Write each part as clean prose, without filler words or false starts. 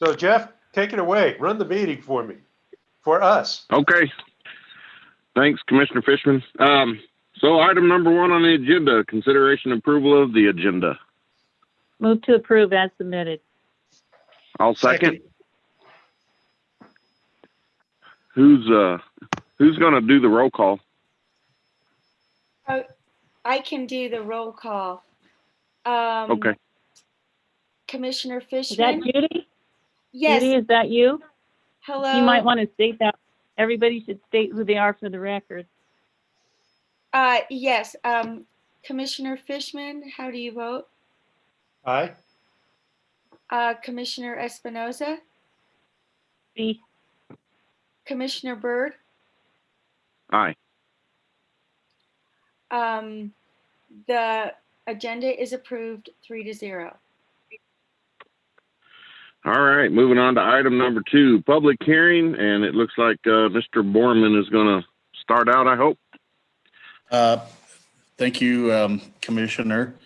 So Jeff, take it away. Run the meeting for me, for us. Okay. Thanks, Commissioner Fishman. So item number 1 on the agenda, consideration approval of the agenda. Move to approve as submitted. I'll second. Who's going to do the roll call? I can do the roll call. Okay. Commissioner Is that Fishman? Judy? Yes. Judy, is that you? Hello. You might want to state that. Everybody should state who they are for the record. Yes. Commissioner Fishman, how do you vote? Aye. Commissioner Espinoza? B. Commissioner Byrd? Aye. The agenda is approved 3-0. All right, moving on to item number 2, public hearing, and it looks like Mr. Borman is going to start out, I hope. Thank you, Commissioner.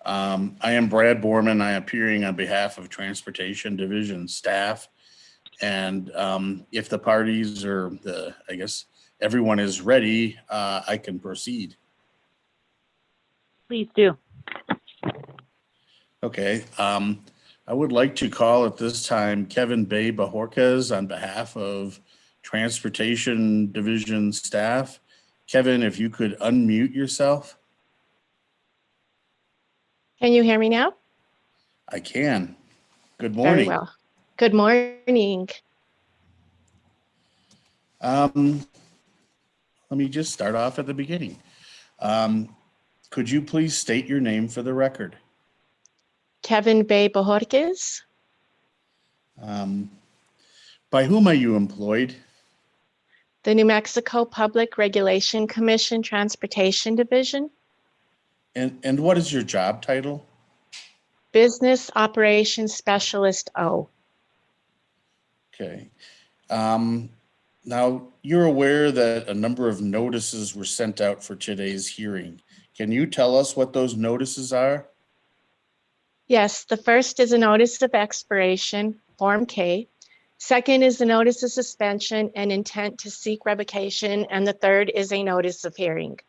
I am Brad Borman. I am appearing on behalf of Transportation Division staff. And if the parties or I guess everyone is ready, I can proceed. Please do. Okay. I would like to call at this time Kevin Bay Bajorquez on behalf of Transportation Division staff. Kevin, if you could unmute yourself. Can you hear me now? I can. Good Very morning. well. Good morning. Let me just start off at the beginning. Could you please state your name for the record? Kevin Bay Bajorquez, By whom are you employed? the New Mexico Public Regulation Commission Transportation Division, And what is your job title? Business Operations Specialist O. Okay. Now, you're aware that a number of notices were sent out for today's hearing. Can you tell us what those notices are? Yes, the first is a notice of expiration, Form K. Second is a notice of suspension and intent to seek revocation. And the third is a notice of hearing.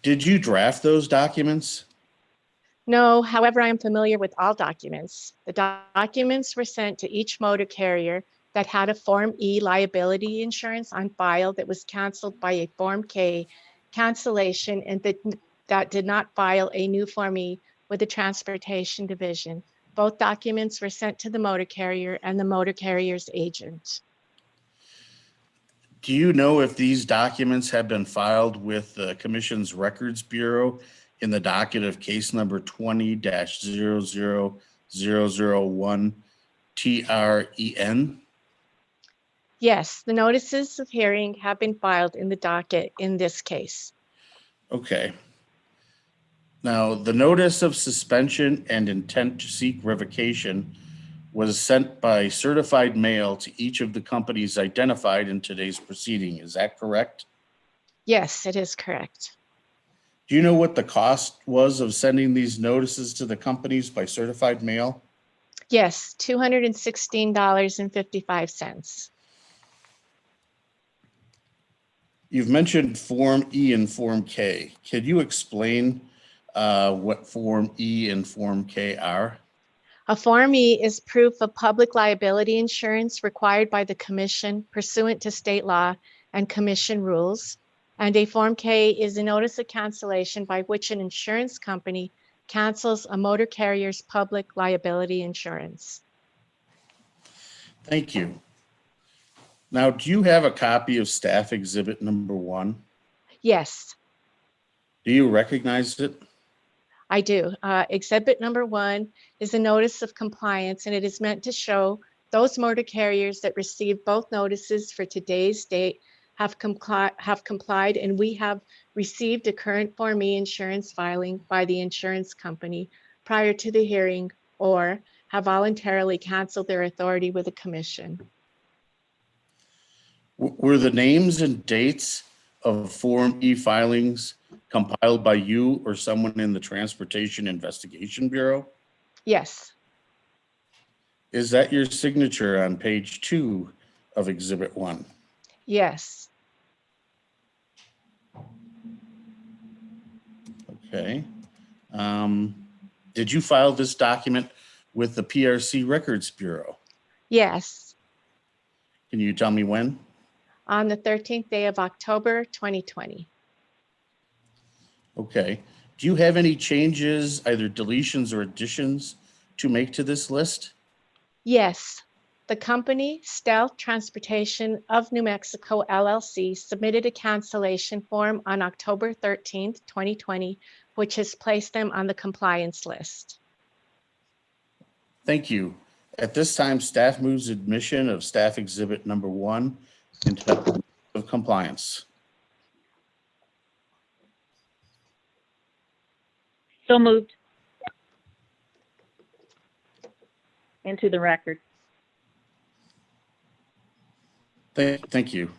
Did you draft those documents? No, however, I am familiar with all documents. The documents were sent to each motor carrier that had a Form E liability insurance on file that was canceled by a Form K cancellation and that did not file a new Form E with the Transportation Division. Both documents were sent to the motor carrier and the motor carrier's agent. Do you know if these documents have been filed with the Commission's Records Bureau in the docket of case number 20-00001 TREN? Yes, the notices of hearing have been filed in the docket in this case. Okay. Now, the notice of suspension and intent to seek revocation was sent by certified mail to each of the companies identified in today's proceeding. Is that correct? Yes, it is correct. Do you know what the cost was of sending these notices to the companies by certified mail? Yes, $216.55. You've mentioned Form E and Form K. Could you explain what Form E and Form K are? A Form E is proof of public liability insurance required by the Commission pursuant to state law and Commission rules. And a Form K is a notice of cancellation by which an insurance company cancels a motor carrier's public liability insurance. Thank you. Now, do you have a copy of Staff Exhibit number 1? Yes, Do you recognize it? I do. Exhibit number 1 is a notice of compliance, and it is meant to show those motor carriers that received both notices for today's date have complied, and we have received a current Form E insurance filing by the insurance company prior to the hearing or have voluntarily canceled their authority with the Commission. Were the names and dates of Form E filings compiled by you or someone in the Transportation Investigation Bureau? Yes, Is that your signature on page 2 of Exhibit 1? Yes, Okay. Did you file this document with the PRC Records Bureau? yes, Can you tell me when? on the 13th day of October, 2020. Okay. Do you have any changes, either deletions or additions, to make to this list? Yes, the company Stealth Transportation of New Mexico LLC submitted a cancellation form on October 13th, 2020, which has placed them on the compliance list. Thank you. At this time, staff moves admission of staff exhibit number 1 entitled of compliance. So moved. Into the record. Thank you.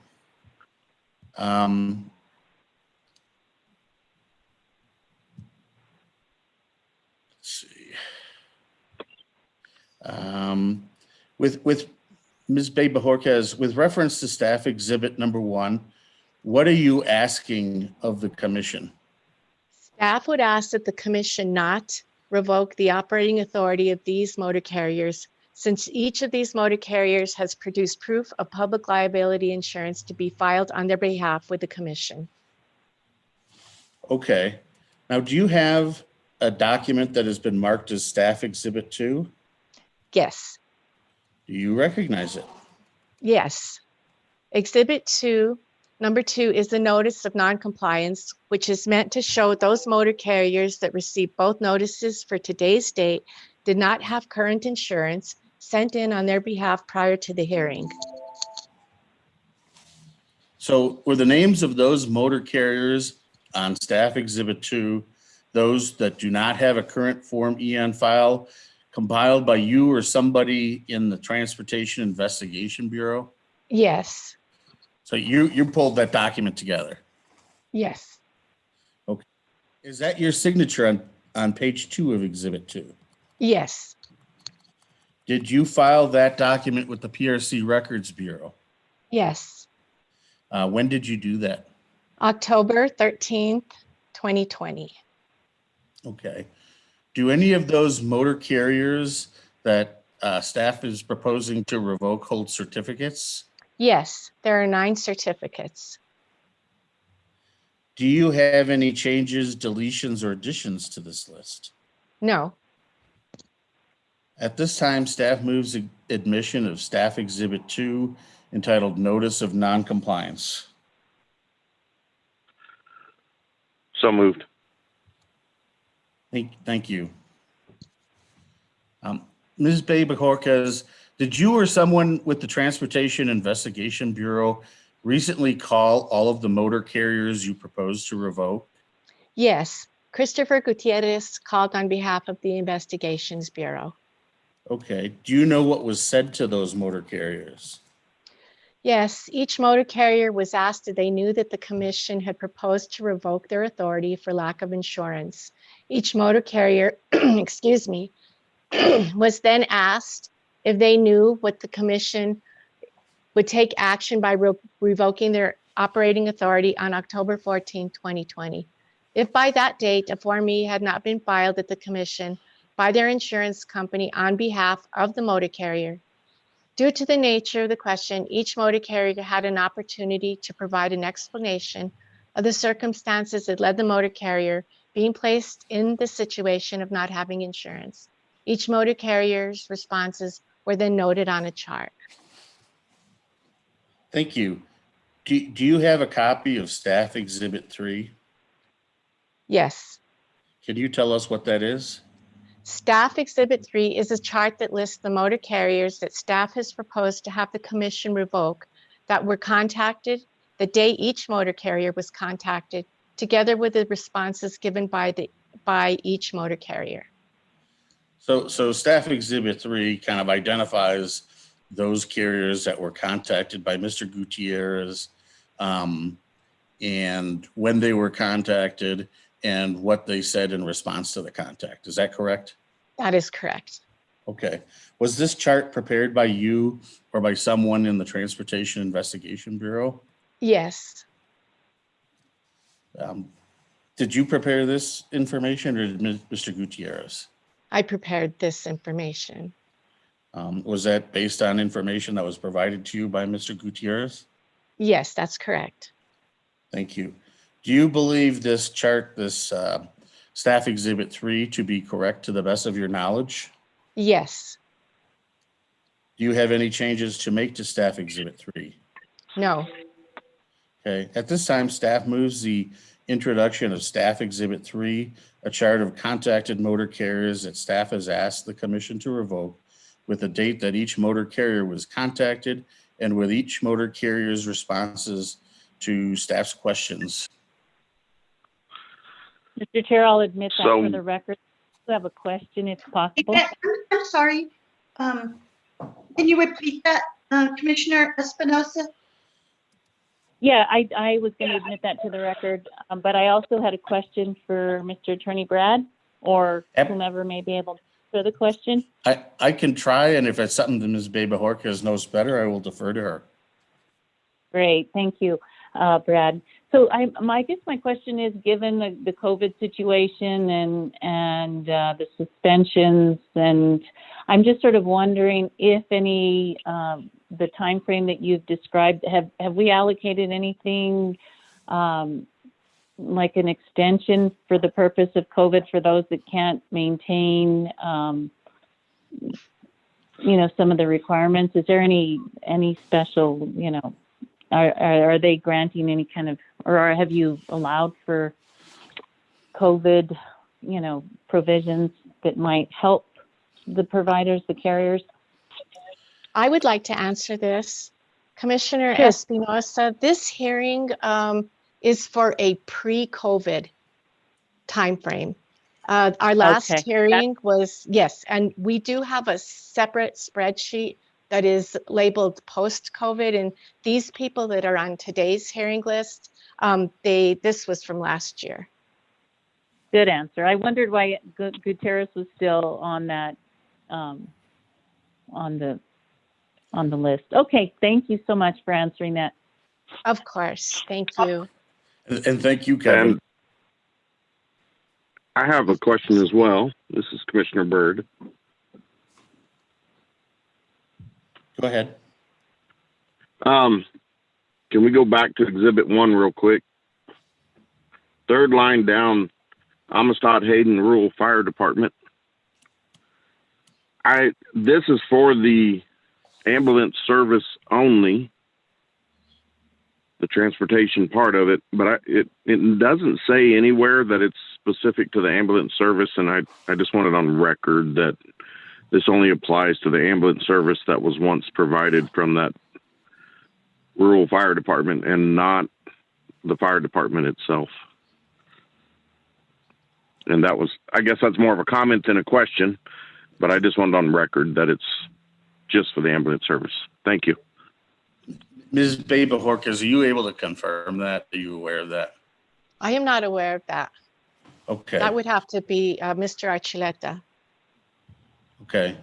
Let's see. With Ms. Bejorquez, with reference to staff exhibit number 1, what are you asking of the commission? Staff would ask that the commission not revoke the operating authority of these motor carriers, since each of these motor carriers has produced proof of public liability insurance to be filed on their behalf with the commission. Okay. Now, do you have a document that has been marked as staff exhibit 2? Yes, Do you recognize it? yes. Exhibit 2, number 2 is the notice of noncompliance, which is meant to show those motor carriers that received both notices for today's date did not have current insurance sent in on their behalf prior to the hearing. So were the names of those motor carriers on staff exhibit 2, those that do not have a current Form E on file, compiled by you or somebody in the Transportation Investigation Bureau? Yes, So you pulled that document together. yes, Is that your signature on page 2 of exhibit 2? yes, Did you file that document with the PRC Records Bureau? yes. When did you do that? October 13th, 2020. Okay. Do any of those motor carriers that staff is proposing to revoke hold certificates? Yes, there are 9 certificates. Do you have any changes, deletions, or additions to this list? No, At this time, staff moves admission of staff exhibit 2 entitled Notice of Noncompliance. So moved. Thank you. Ms. Bejorquez, did you or someone with the Transportation Investigation Bureau recently call all of the motor carriers you propose to revoke? yes, Christopher Gutierrez called on behalf of the Investigations Bureau. Okay. Do you know what was said to those motor carriers? Yes, each motor carrier was asked if they knew that the commission had proposed to revoke their authority for lack of insurance. Each motor carrier, excuse me, was then asked if they knew what the commission would take action by revoking their operating authority on October 14, 2020. If by that date a Form E had not been filed at the commission by their insurance company on behalf of the motor carrier. Due to the nature of the question, each motor carrier had an opportunity to provide an explanation of the circumstances that led the motor carrier being placed in the situation of not having insurance. Each motor carrier's responses were then noted on a chart. Thank you. Do you have a copy of Staff Exhibit 3? Yes. Can you tell us what that is? Staff Exhibit 3 is a chart that lists the motor carriers that staff has proposed to have the commission revoke that were contacted, the day each motor carrier was contacted, together with the responses given by each motor carrier. So Staff Exhibit 3 kind of identifies those carriers that were contacted by Mr. Gutierrez, and when they were contacted and what they said in response to the contact. Is that correct? That is correct. Okay. Was this chart prepared by you or by someone in the Transportation Investigation Bureau? Yes, Did you prepare this information or did Mr. Gutierrez? I prepared this information. Was that based on information that was provided to you by Mr. Gutierrez? Yes, that's correct. Thank you. Do you believe this chart, this staff exhibit 3 to be correct to the best of your knowledge? Yes, Do you have any changes to make to staff exhibit 3? no, Okay, at this time, staff moves the introduction of staff exhibit 3, a chart of contacted motor carriers that staff has asked the commission to revoke with the date that each motor carrier was contacted and with each motor carrier's responses to staff's questions. Mr. Chair, I'll admit that So- for the record. I have a question if possible. Yeah, I'm sorry. Can you repeat that, Commissioner Espinosa? Yeah, I was going to admit that to the record, but I also had a question for Mr. Attorney Brad or Yep. whomever may be able to answer the question. I can try, and if it's something that Ms. Beba-Horquez knows better, I will defer to her. Great, thank you, Brad. So I guess my question is, given the COVID situation and the suspensions, and I'm just sort of wondering if any the time frame that you've described, have we allocated anything like an extension for the purpose of COVID for those that can't maintain some of the requirements? Is there any special, are they granting any kind of, or have you allowed for COVID, provisions that might help the providers, the carriers? I would like to answer this. Commissioner Sure. Espinosa, this hearing is for a pre-COVID timeframe. Our last Okay. hearing was, yes, and we do have a separate spreadsheet that is labeled post-COVID, and these people that are on today's hearing list, this was from last year. Good answer. I wondered why Gutierrez was still on that, on the list. Okay, thank you so much for answering that. Of course, thank you. And thank you, Kevin. And I have a question as well. This is Commissioner Byrd. Go ahead. Can we go back to Exhibit 1 real quick? Third line down, Amistad Hayden Rural Fire Department. This is for the ambulance service only, the transportation part of it, but it doesn't say anywhere that it's specific to the ambulance service, and I just want it on record that this only applies to the ambulance service that was once provided from that rural fire department and not the fire department itself. And I guess that's more of a comment than a question, but I just wanted on record that it's just for the ambulance service. Thank you. Ms. Beba-Horquez, are you able to confirm that? Are you aware of that? I am not aware of that. Okay. That would have to be Mr. Archuleta. Okay.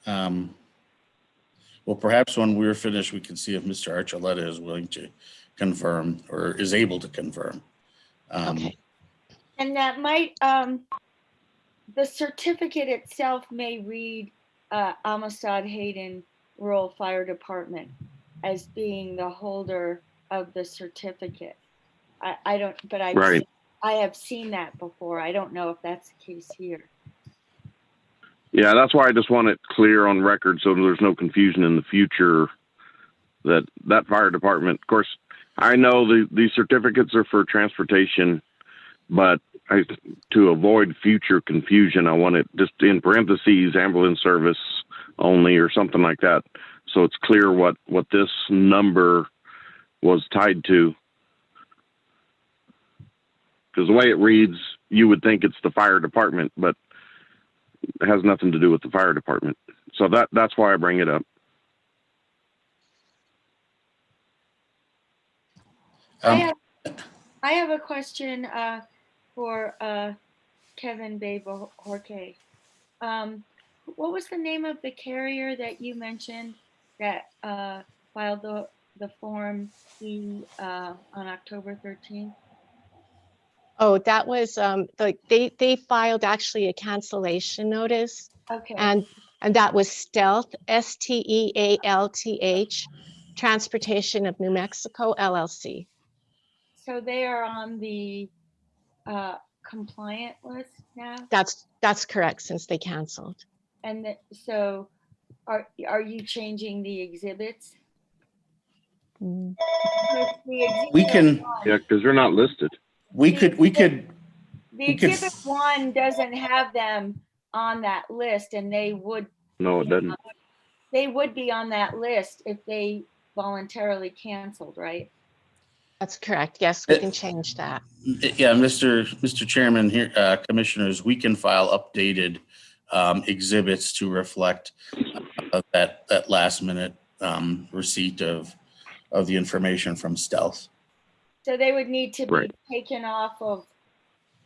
Well, perhaps when we're finished, we can see if Mr. Archuleta is willing to confirm or is able to confirm. Okay. And that might, the certificate itself may read Amistad Hayden Rural Fire Department as being the holder of the certificate. I don't, but Right. I have seen that before. I don't know if that's the case here. Yeah, that's why I just want it clear on record so there's no confusion in the future that fire department, of course, I know these certificates are for transportation, but to avoid future confusion, I want it just in parentheses, ambulance service only or something like that. So it's clear what this number was tied to. Because the way it reads, you would think it's the fire department, but it has nothing to do with the fire department. So that's why I bring it up. I have a question for Kevin Beba-Horquez. What was the name of the carrier that you mentioned that filed the Form E on October 13th? Oh, that was, they filed actually a cancellation notice, Okay, and that was Stealth, STEALTH, Transportation of New Mexico, LLC. so they are on the compliant list now? That's correct, since they canceled. And so are you changing the exhibits? Mm. Because the exhibit We can, Yeah, because they're not listed. we The could, The we could- exhibit 1 doesn't have them on that list, and they would No, it doesn't. be on that list if they voluntarily canceled, right? That's correct. Yes, we can change that. yeah, Mr. Chairman, here, commissioners, we can file updated exhibits to reflect that last minute receipt of the information from Stealth. So they would need to be Right. taken off of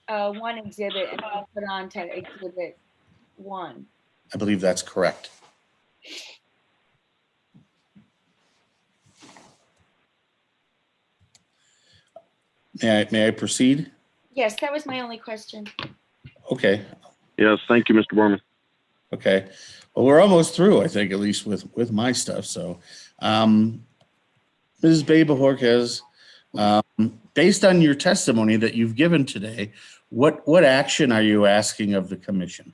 one exhibit and then put onto exhibit 1. I believe that's correct. May I proceed? Yes, that was my only question. Okay. Yes, thank you, Mr. Borman. Okay. Well, we're almost through, I think, at least with my stuff. So, Ms. Beba-Jorquez, based on your testimony that you've given today, what action are you asking of the commission?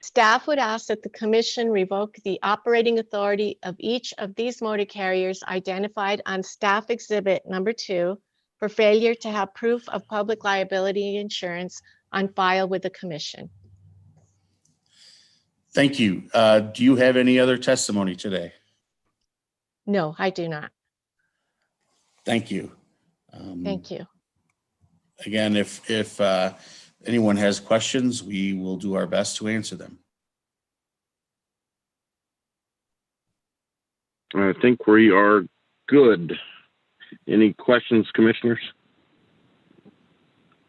Staff would ask that the commission revoke the operating authority of each of these motor carriers identified on staff exhibit number 2 for failure to have proof of public liability insurance on file with the commission. Thank you. Do you have any other testimony today? No, I do not. Thank you. Thank you. Again, if anyone has questions, we will do our best to answer them. I think we are good. Any questions, commissioners?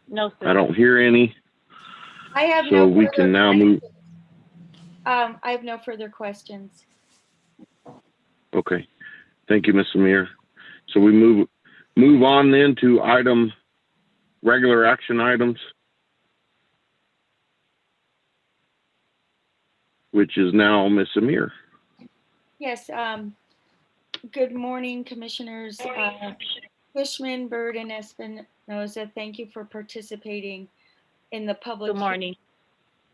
No, sir. I don't hear any, I have so no we further can now move. I have no further questions. Okay, thank you, Ms. Amir. So we move on then to regular action items, which is now Ms. Amir. Yes, good morning, commissioners. Fishman, Bird, and Espinoza, thank you for participating in the public. Good morning.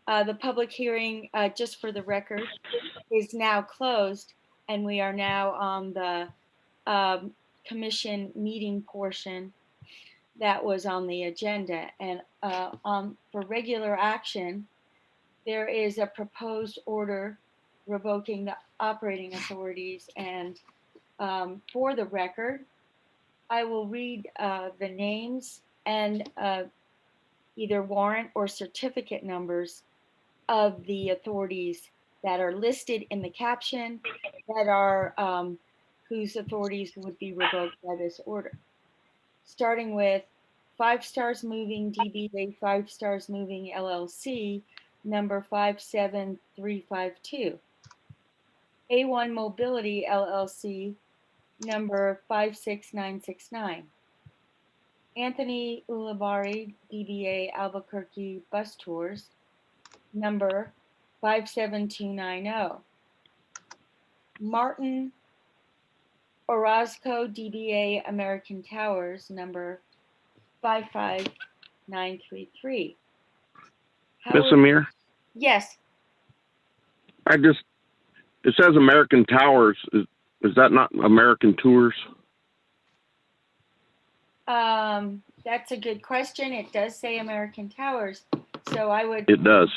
The public hearing, just for the record, is now closed, and we are now on the commission meeting portion that was on the agenda. And for regular action, there is a proposed order revoking the operating authorities. And for the record, I will read the names and either warrant or certificate numbers of the authorities that are listed in the caption that are whose authorities would be revoked by this order. Starting with 5 Stars Moving DBA 5 Stars Moving LLC, number 57352. A1 Mobility LLC, number 56969. Anthony Ulibarri, DBA Albuquerque Bus Tours, number 57290. Martin Orozco, DBA American Towers, number 55933. Ms. Amir, Yes, it says American Towers. Is that not American Tours? that's a good question. It does say American Towers, so It does.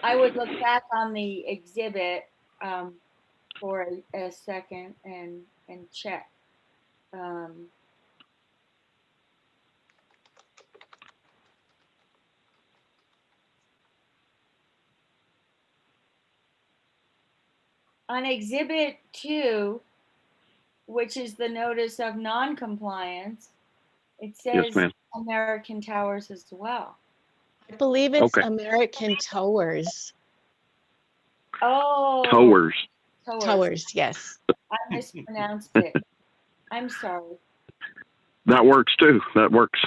I would look back on the exhibit for a second and check. On exhibit 2, which is the notice of non-compliance, it Yes, says ma'am. American Towers as well. I believe it's Okay. American Towers. Oh, Towers. Towers, yes. I mispronounced it. I'm sorry. That works too. That works.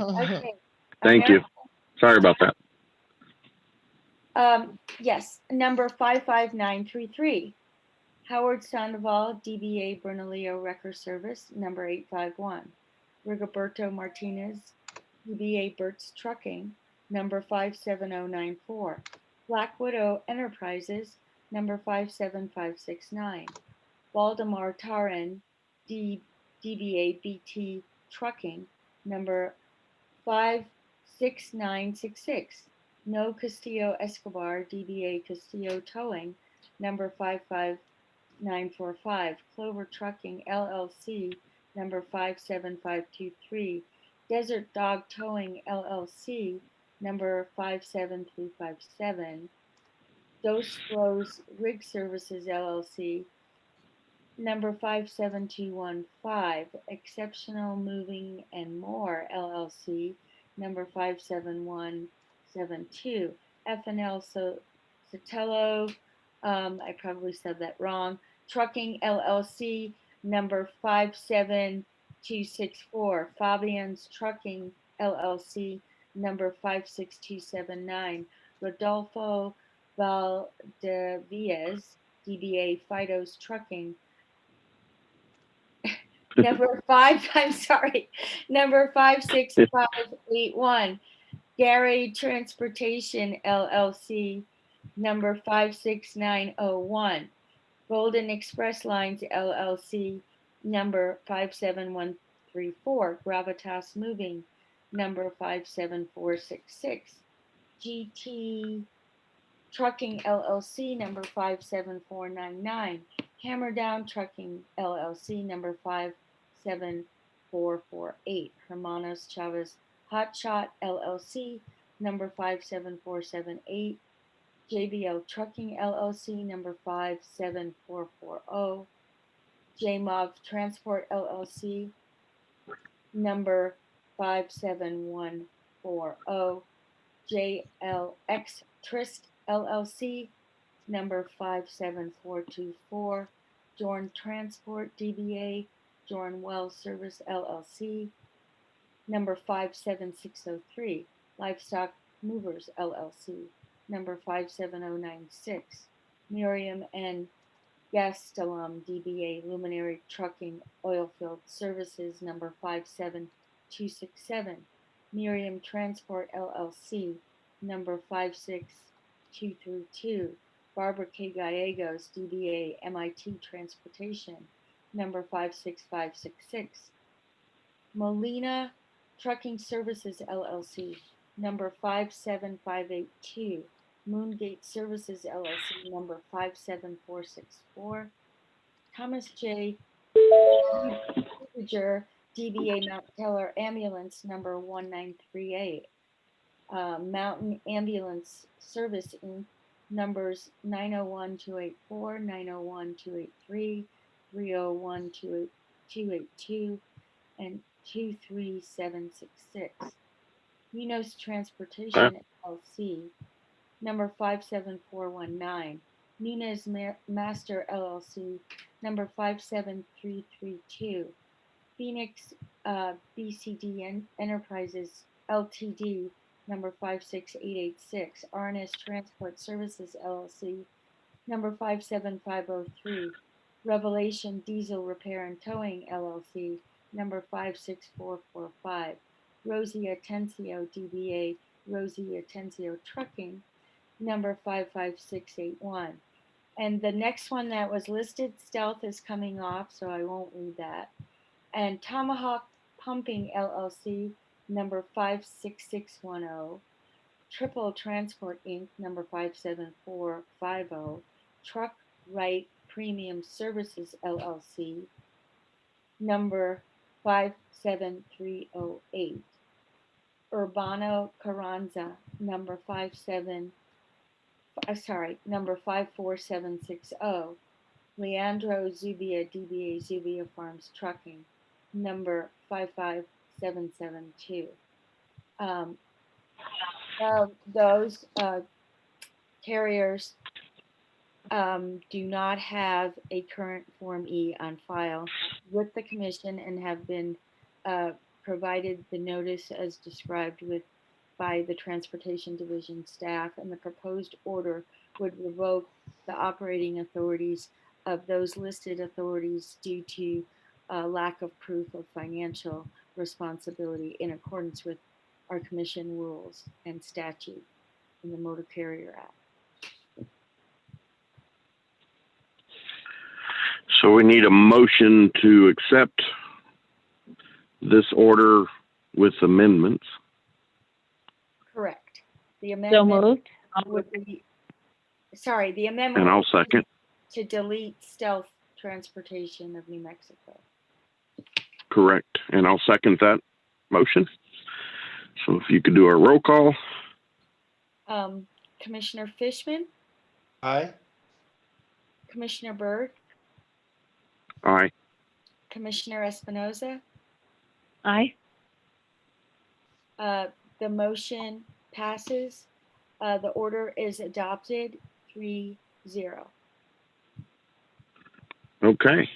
Okay. Thank you. Sorry about that. Yes, number 55933. Howard Sandoval, DBA Bernalillo Wrecker Service, number 851. Rigoberto Martinez, DBA Burt's Trucking, number 57094. Black Widow Enterprises, number 57569. Waldemar Taran, DBA BT Trucking, number 56966. No Castillo Escobar, DBA Castillo Towing, number 55945. Clover Trucking LLC, number 57523. Desert Dog Towing LLC, number 57357. Dos Flows Rig Services LLC, number 57215. Exceptional Moving and More LLC, number 57172. F&L Sotelo, I probably said that wrong. Trucking LLC, number 57264. Fabian's Trucking LLC, number 56279. Rodolfo Valdevias, DBA Fido's Trucking, number 56581. Gary Transportation LLC, number 56901. Golden Express Lines LLC, number 57134. Gravitas Moving, number 57466. GT Trucking LLC, number 57499. Hammer Down Trucking LLC, number 57448. Hermanos Chavez Hotshot LLC, number 57478. JBL Trucking LLC, number 57440. JMOV Transport LLC, number 57140. JLX Trist LLC, number 57424. Jorn Transport DBA, Jorn Well Service LLC, number 57603. Livestock Movers LLC, number 57096. Miriam N. Gastelum DBA Luminary Trucking Oilfield Services, number 57267. Miriam Transport LLC, number 56232. Barbara K. Gallegos, DBA MIT Transportation, number 56566. Molina Trucking Services LLC, number 57582. Moongate Services LLC, number 57464. Thomas J. Manager, DBA Mount Teller Ambulance, number 1938. Mountain Ambulance Service Inc., numbers 901-284, 901-283, 301-282, and 23766. Munoz Transportation LLC, number 57419. Nunez Master LLC, number 57332. Phoenix BCD Enterprises Ltd, number 56886. RNS Transport Services LLC, number 57503. Revelation Diesel Repair and Towing LLC, number 56445. Rosie Atencio DBA Rosie Atencio Trucking, number 55681. And the next one that was listed, Stealth, is coming off, so I won't read that. And Tomahawk Pumping LLC, number 56610. Triple Transport Inc., number 57450. Truck Right Premium Services LLC, number 57308. Urbano Carranza, number 54760. Leandro Zubia, DBA Zubia Farms Trucking, number 55772. Those carriers do not have a current Form E on file with the commission and have been provided the notice as described by the Transportation Division staff, and the proposed order would revoke the operating authorities of those listed authorities due to lack of proof of financial responsibility in accordance with our commission rules and statute in the Motor Carrier Act. So we need a motion to accept this order with amendments. Correct. The So amendment moved. would be, sorry, the And amendment I'll would be second. to delete stealth transportation of New Mexico. Correct. And I'll second that motion. So if you could do a roll call. Commissioner Fishman, Aye. Commissioner Byrd, Aye. Commissioner Espinoza. Aye. The motion passes. The order is adopted 3-0. Okay.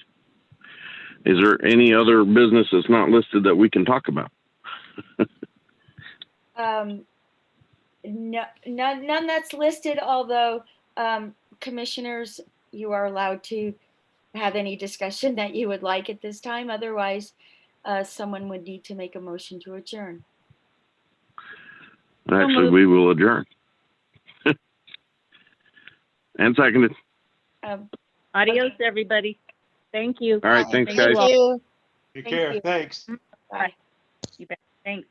Is there any other business that's not listed that we can talk about? No, none that's listed, although commissioners, you are allowed to have any discussion that you would like at this time. Otherwise, someone would need to make a motion to adjourn. Actually, we will adjourn. And seconded. Adios, everybody. Thank you. All right. Thanks, guys. Thank you. Take Thank care. you. Thanks. Bye. You bet. Thanks.